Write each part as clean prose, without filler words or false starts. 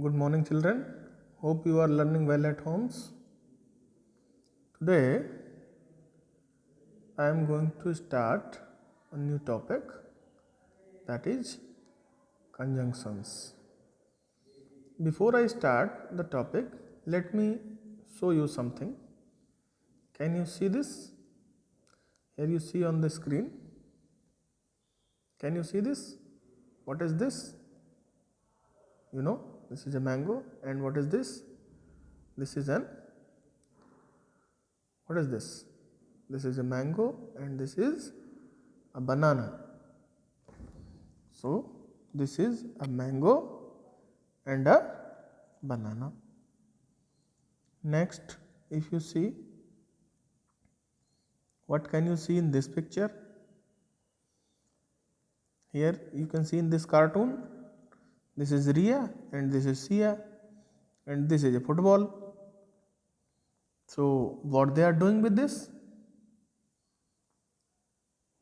Good morning, children. Hope you are learning well at homes. Today, I am going to start a new topic, that is conjunctions. Before I start the topic, let me show you something. Can you see this? Here you see on the screen. Can you see this? What is this? You know, this is a mango. And what is this? This is what is this? This is a mango and this is a banana. So this is a mango and a banana. Next, if you see, what can you see in this picture? Here you can see in this cartoon, this is Ria and this is Sia and this is a football. So what they are doing with this?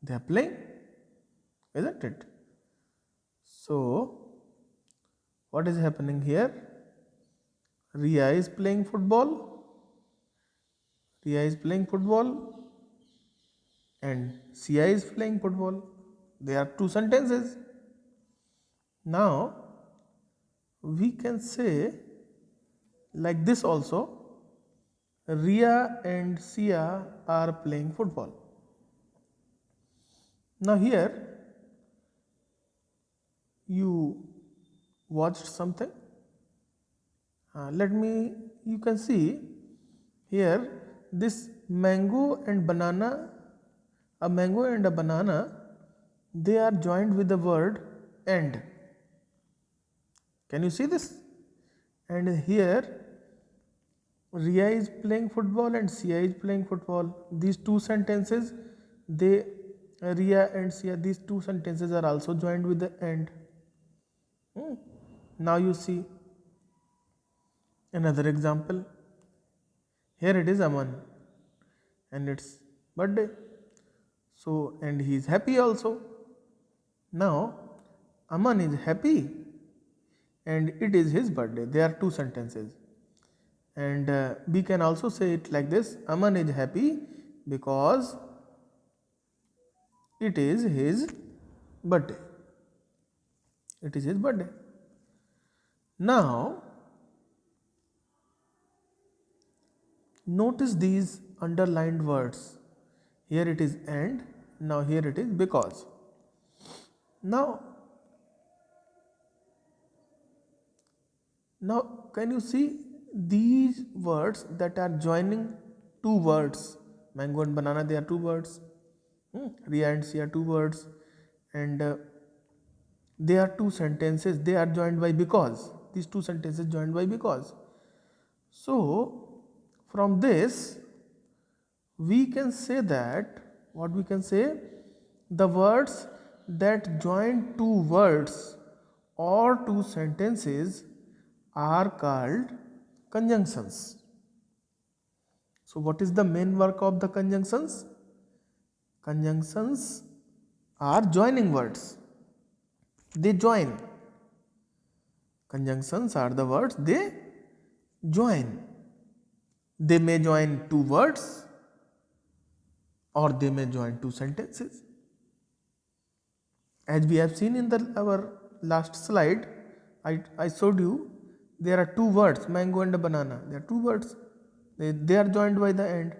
They are playing, isn't it? So what is happening here? Ria is playing football. Ria is playing football and Sia is playing football. They are two sentences. Now we can say like this also, Ria and Sia are playing football. Now here you watched something. You can see here this mango and banana, a mango and a banana, they are joined with the word and. Can you see this? And here Ria is playing football and Sia is playing football. These two sentences, Ria and Sia, these two sentences are also joined with the and. Now you see another example. Here it is Aman and it's birthday. So, and he is happy also. Now, Aman is happy and it is his birthday. There are two sentences. And we can also say it like this: Aman is happy because it is his birthday. It is his birthday. Now, notice these underlined words. Here it is and, now here it is because. Now can you see these words that are joining two words? Mango and banana, they are two words. Ria and Sia are two words. And they are two sentences. They are joined by because. These two sentences joined by because. So from this we can say that, what we can say, the words that join two words or two sentences are called conjunctions. So what is the main work of the conjunctions? Conjunctions are joining words. They join. Conjunctions are the words they join. They may join two words or they may join two sentences. As we have seen in our last slide, I showed you there are two words, mango and a banana. There are two words. They are joined by the end.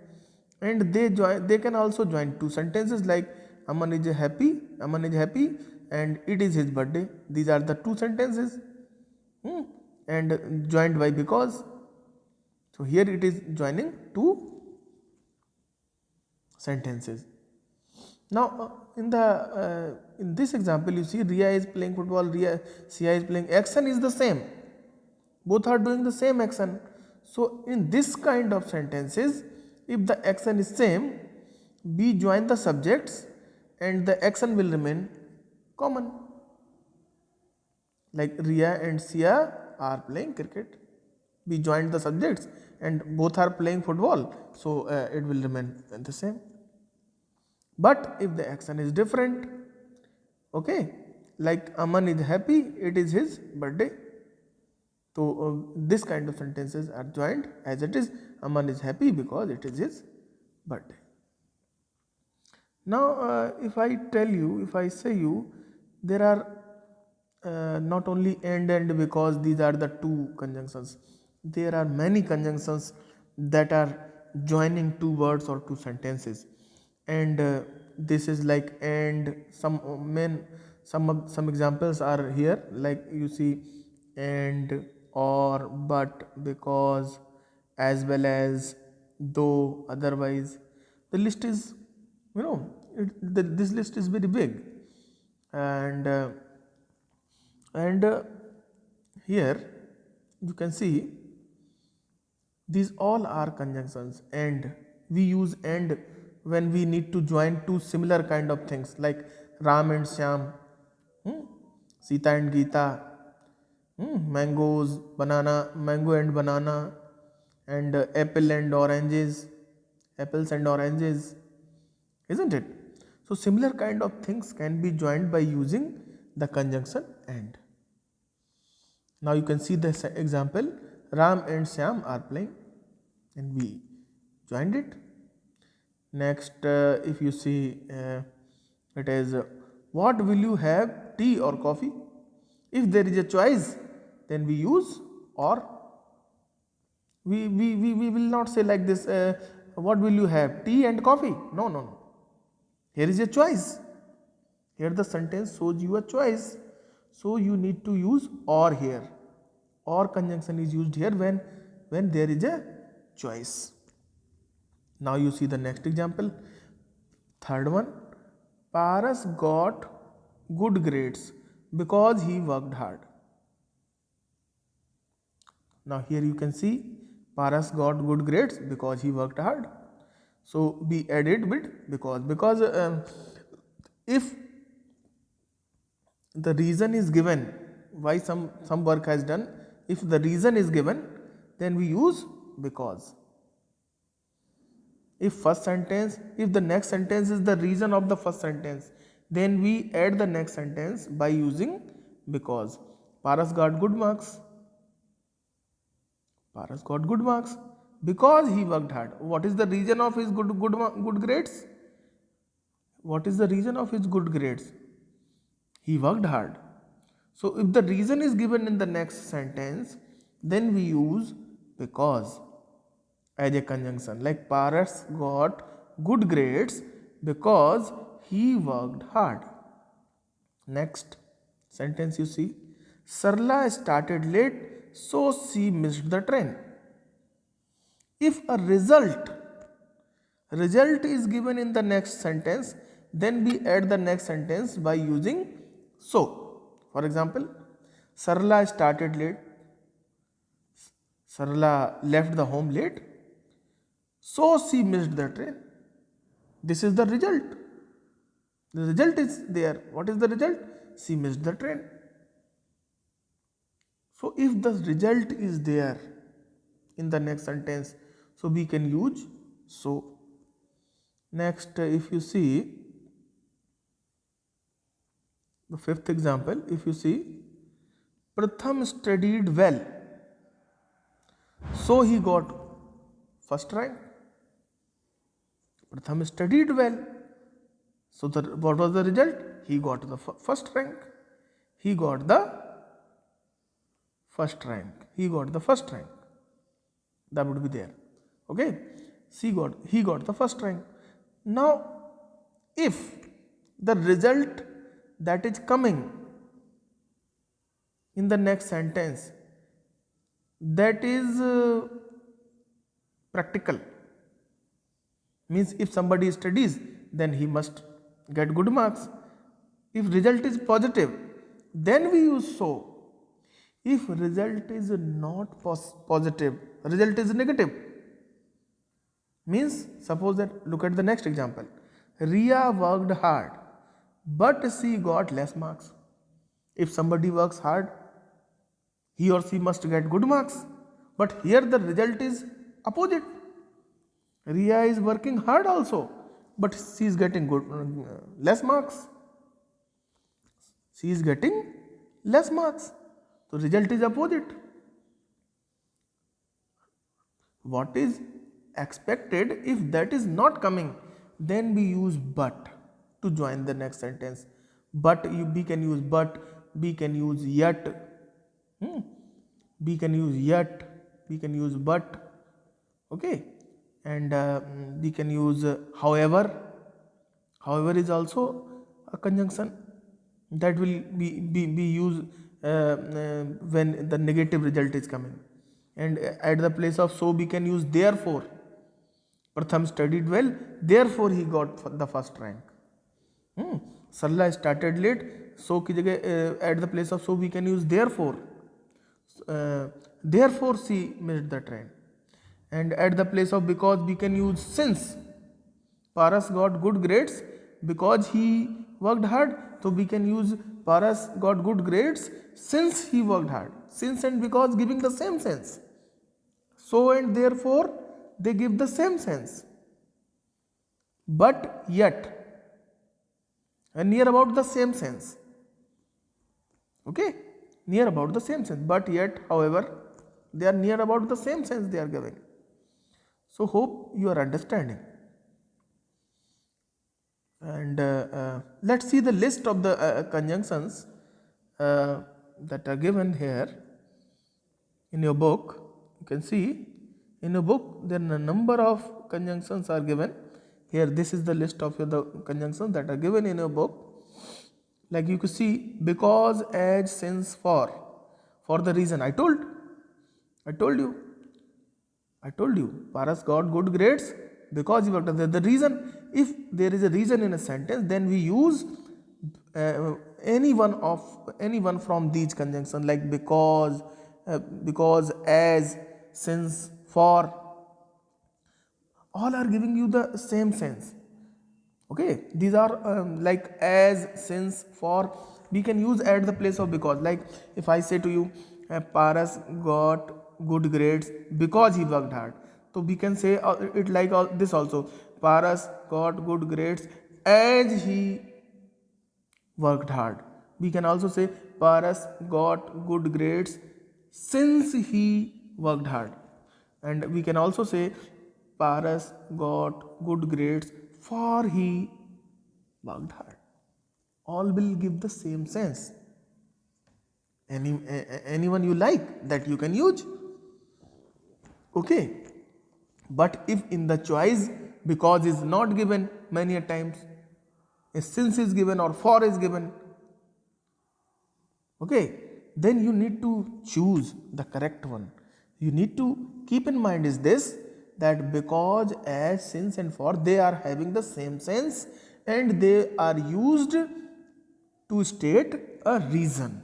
And they can also join two sentences like Aman is happy and it is his birthday. These are the two sentences. And joined by because. So here it is joining two sentences. Now in this example you see Ria is playing football, Sia is playing. Action is the same. Both are doing the same action. So in this kind of sentences, if the action is same, we join the subjects and the action will remain common. Like Ria and Sia are playing cricket. We joined the subjects and both are playing football. So it will remain the same. But if the action is different, okay, like Aman is happy, it is his birthday. So this kind of sentences are joined as it is. Aman is happy because it is his birthday. Now, if I say you, there are not only and because these are the two conjunctions. There are many conjunctions that are joining two words or two sentences, and this is like and some examples are here, like you see and, or, but, because, as well as, though, otherwise. The list is, this list is very big, and and here you can see these all are conjunctions, and we use and when we need to join two similar kind of things like Ram and Shyam, Sita and Geeta, mangoes, mango and banana, and apples and oranges, isn't it? So similar kind of things can be joined by using the conjunction and. Now you can see this example, Ram and Shyam are playing, and we joined it. Next, if you see, it is what will you have, tea or coffee? If there is a choice, then we use or. We will not say like this, what will you have, tea and coffee? No, no, no. Here is a choice. Here the sentence shows you a choice. So you need to use or here. Or conjunction is used here when there is a choice. Now you see the next example. Third one. Paras got good grades because he worked hard. Now here you can see Paras got good grades because he worked hard. So we added with because if the reason is given why some work has done, if the reason is given, then we use because. If the next sentence is the reason of the first sentence, then we add the next sentence by using because. Paras got good marks. Paras got good marks because he worked hard. What is the reason of his good grades? What is the reason of his good grades? He worked hard. So if the reason is given in the next sentence, then we use because as a conjunction, like Paras got good grades because he worked hard. Next sentence you see, Sarla started late, so she missed the train. If a result is given in the next sentence, then we add the next sentence by using so. For example, Sarla started late. Sarla left the home late, so she missed the train. This is the result. The result is there. What is the result? She missed the train. So if the result is there in the next sentence, so we can use so. Next, if you see the fifth example, if you see, Pratham studied well, so he got first rank. Pratham studied well, so what was the result? He got the first rank. He got the first rank. He got the first rank. That would be there. Okay. He got the first rank. Now, if the result that is coming in the next sentence, that is practical, means if somebody studies, then he must get good marks. If result is positive, then we use so. If result is not positive, result is negative, means suppose that, look at the next example, Ria worked hard but she got less marks. If somebody works hard, he or she must get good marks, but here the result is opposite. Ria is working hard also, but she is getting less marks. She is getting less marks. So result is opposite. what is expected. If that is not coming, then we use but to join the next sentence. But we can use but, we can use yet, we can use yet, we can use but, okay, and we can use however. However is also a conjunction that will be used when the negative result is coming. And at the place of so we can use therefore. Pratham studied well, therefore he got the first rank. Sarla started late, so की जगह at the place of so we can use therefore. Therefore she missed the train. And at the place of because we can use since. Paras got good grades because he worked hard, so we can use Paras got good grades since he worked hard. Since and because giving the same sense. So and therefore they give the same sense. But yet, and near about the same sense. Okay, near about the same sense. But yet, however, they are near about the same sense they are giving. So hope you are understanding. And let's see the list of the conjunctions that are given here in your book. You can see in your book there are a number of conjunctions are given here. This is the list of the conjunctions that are given in your book. Like you can see because, as, since, for the reason. I told you Paras got good grades because he worked on the reason. If there is a reason in a sentence, then we use any one from these conjunctions, like because, as, since, for. All are giving you the same sense. Okay, these are like as, since, for. We can use at the place of because. Like if I say to you, Paras got good grades because he worked hard, so we can say it like this also. Paras got good grades as he worked hard. We can also say Paras got good grades since he worked hard, and we can also say Paras got good grades for he worked hard. All will give the same sense. Anyone you like that you can use. Okay, but if in the choice because is not given many a times, a since is given or for is given, okay, then you need to choose the correct one. You need to keep in mind is this, that because, as, since and for, they are having the same sense and they are used to state a reason.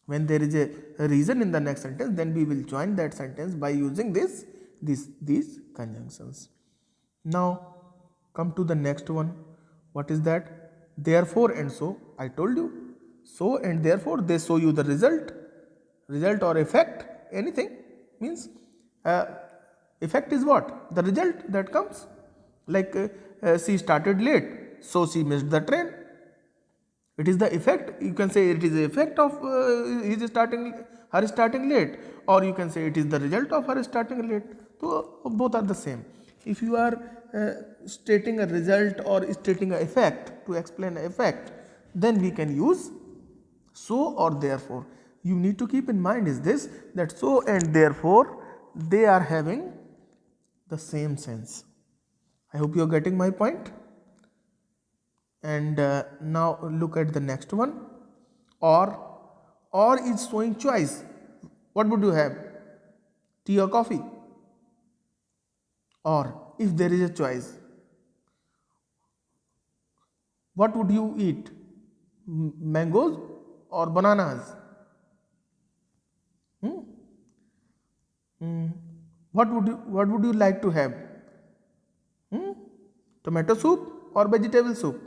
When there is a reason in the next sentence, then we will join that sentence by using these conjunctions. Now come to the next one. What is that? Therefore and so. I told you, so and therefore they show you the result or effect. Anything means effect is what? The result that comes. Like she started late, so she missed the train. It is the effect. You can say it is the effect of her starting late, or you can say it is the result of her starting late. So both are the same. If you are stating a result or stating an effect to explain an effect, then we can use so or therefore. You need to keep in mind is this, that so and therefore they are having the same sense. I hope you are getting my point. And now look at the next one. Or is showing choice. What would you have? Tea or coffee? Or if there is a choice, what would you eat? Mangoes or bananas? What would you like to have? Tomato soup or vegetable soup?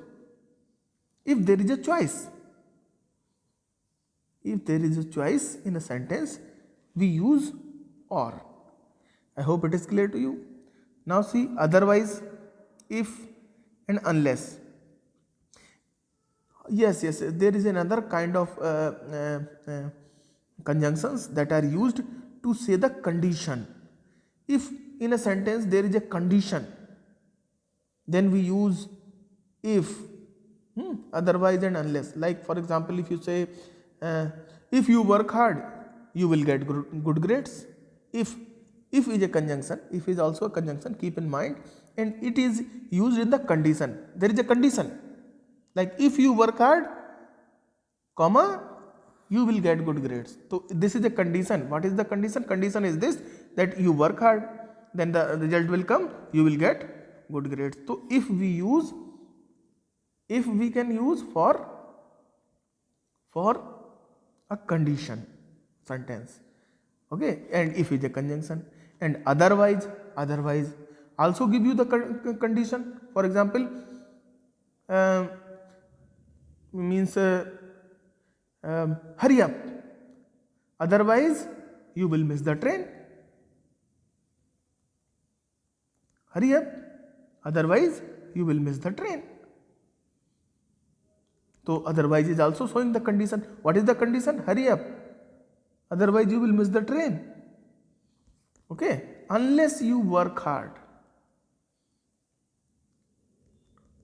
If there is a choice. If there is a choice in a sentence, we use or. I hope it is clear to you. Now see, otherwise, if and unless. Yes, there is another kind of conjunctions that are used to say the condition. If in a sentence there is a condition, then we use if, otherwise and unless. Like for example, if you say if you work hard, you will get good grades. If is a conjunction, if is also a conjunction, keep in mind, and it is used in the condition. There is a condition, like if you work hard, comma, you will get good grades. So this is a condition. What is the condition? Condition is this, that you work hard, then the result will come, you will get good grades. So if we can use for a condition sentence, okay, and if is a conjunction, and otherwise also give you the condition. For example, means hurry up, otherwise you will miss the train. Hurry up, otherwise you will miss the train. So otherwise is also showing the condition. What is the condition? Hurry up, otherwise you will miss the train. Okay, unless you work hard.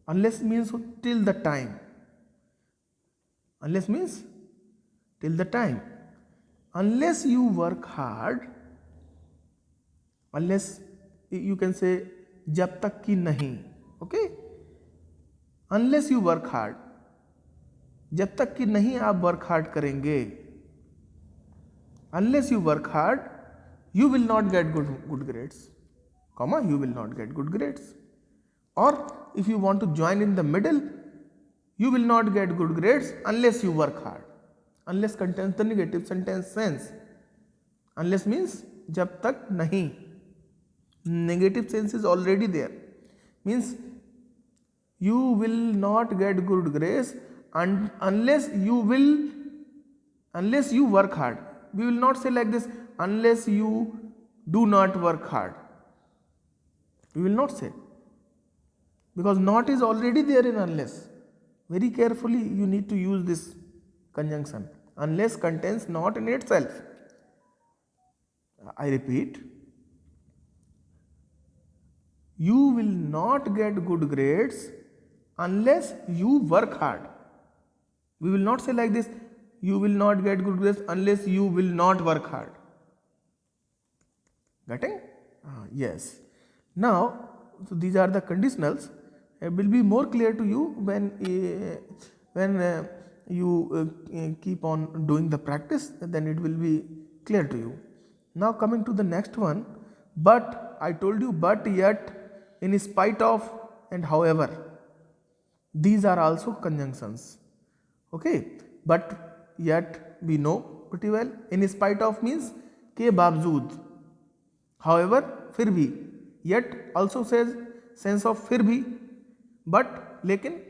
Unless means till the time. Unless means till the time. Unless you work hard, unless you can say jab tak ki nahi. Okay, unless you work hard, जब तक कि नहीं आप work hard करेंगे, unless you work hard, you will not get good grades, comma, you will not get good grades. Or if you want to join in the middle, you will not get good grades unless you work hard. Unless contains the negative sentence sense. Unless means जब तक नहीं, negative sense is already there, means you will not get good grades unless you work hard. We will not say like this, unless you do not work hard. We will not say, because not is already there in unless. Very carefully you need to use this conjunction. Unless contains not in itself. I repeat, you will not get good grades unless you work hard. We will not say like this, you will not get good grades unless you will not work hard. Getting? Yes. Now, so these are the conditionals. It will be more clear to you when you keep on doing the practice, then it will be clear to you. Now coming to the next one, but, I told you, but, yet, in spite of, and however. These are also conjunctions. Okay, but, yet we know pretty well. In spite of means के बावजूद, however फिर भी, yet also says sense of फिर भी, but लेकिन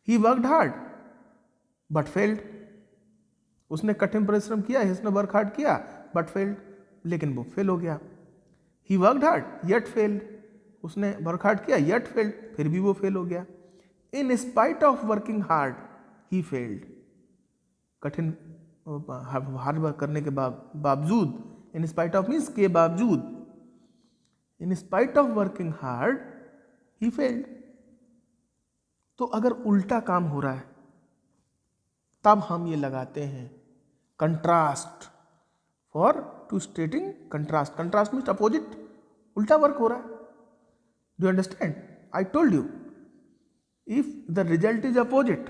he worked hard but failed. उसने कठिन परिश्रम किया, उसने वर्क हार्ड किया but failed, लेकिन वो फेल हो गया. he worked hard yet failed, उसने वर्क हार्ड किया yet failed, फिर भी वो फेल हो गया. In spite of working hard, he failed. कठिन हार्ड वर्क करने के बावजूद, in spite of means के बावजूद, in spite of working hard, he failed. तो अगर उल्टा काम हो रहा है तब हम ये लगाते हैं contrast, for to stating contrast. Contrast means opposite, उल्टा वर्क हो रहा है. Do understand? I told you, if the result is opposite.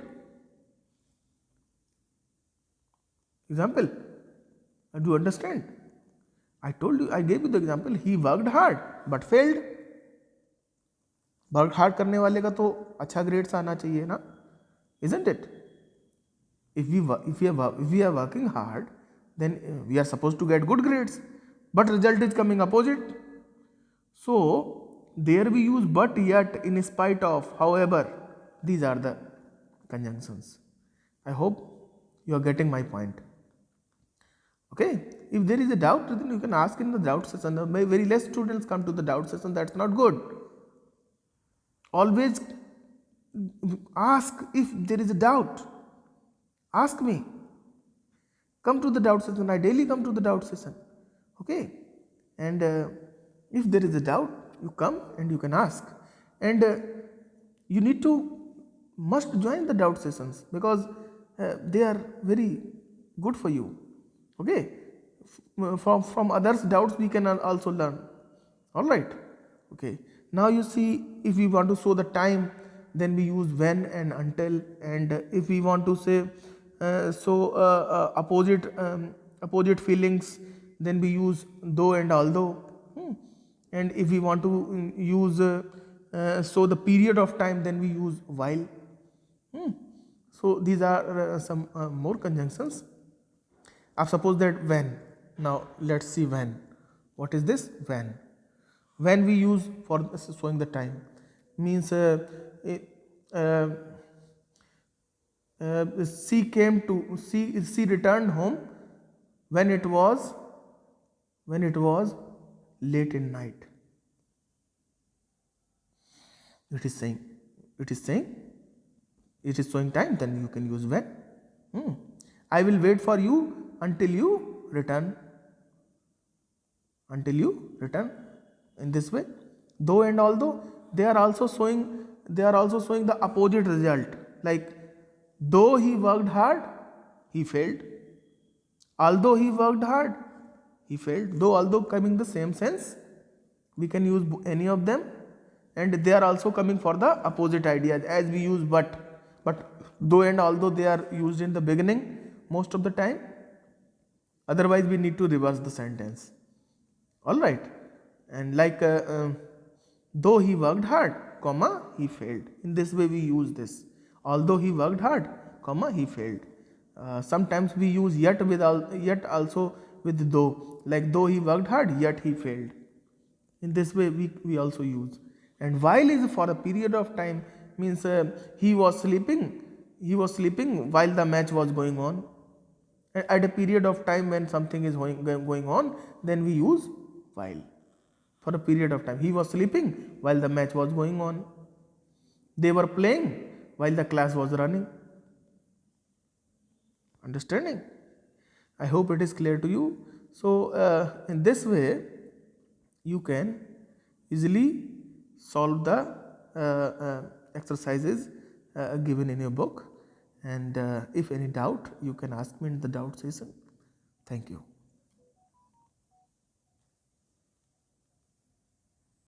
Example, do you understand? I told you, I gave you the example, he worked hard but failed. Work hard करने वाले का तो अच्छा grades आना चाहिए ना, isn't it? If we are working hard, then we are supposed to get good grades, but result is coming opposite. So there we use but, yet, in spite of, however. These are the conjunctions. I hope you are getting my point. Okay, if there is a doubt, then you can ask in the doubt session. Very less students come to the doubt session, that's not good. Always ask if there is a doubt. Ask me. Come to the doubt session. I daily come to the doubt session. Okay, and if there is a doubt, you come and you can ask, and you need to must join the doubt sessions, because they are very good for you. Okay, from others doubts we can also learn. All right. Okay, now you see, if we want to show the time, then we use when and until, and if we want to say opposite feelings, then we use though and although. And if we want to use so the period of time, then we use while. So these are some more conjunctions. I've supposed that when. Now let's see when. What is this when? When we use for showing the time means uh, she returned home when it was late in night. It is saying it is showing time, then you can use when. I will wait for you until you return. In this way, though and although, they are also showing the opposite result, like though he worked hard, he failed. Although he worked hard, he failed. Though, although coming the same sense, we can use any of them, and they are also coming for the opposite ideas, as we use but though and although they are used in the beginning most of the time, otherwise we need to reverse the sentence. All right. And like though he worked hard, comma, he failed. In this way we use this. Although he worked hard, comma, he failed. Sometimes we use yet also with though, like though he worked hard, yet he failed. In this way we also use. And while is for a period of time, means he was sleeping while the match was going on. At a period of time when something is going on, then we use while. For a period of time, he was sleeping while the match was going on. They were playing while the class was running. Understanding? I hope it is clear to you. So in this way you can easily solve the exercises given in your book, and if any doubt, you can ask me in the doubt session. Thank you.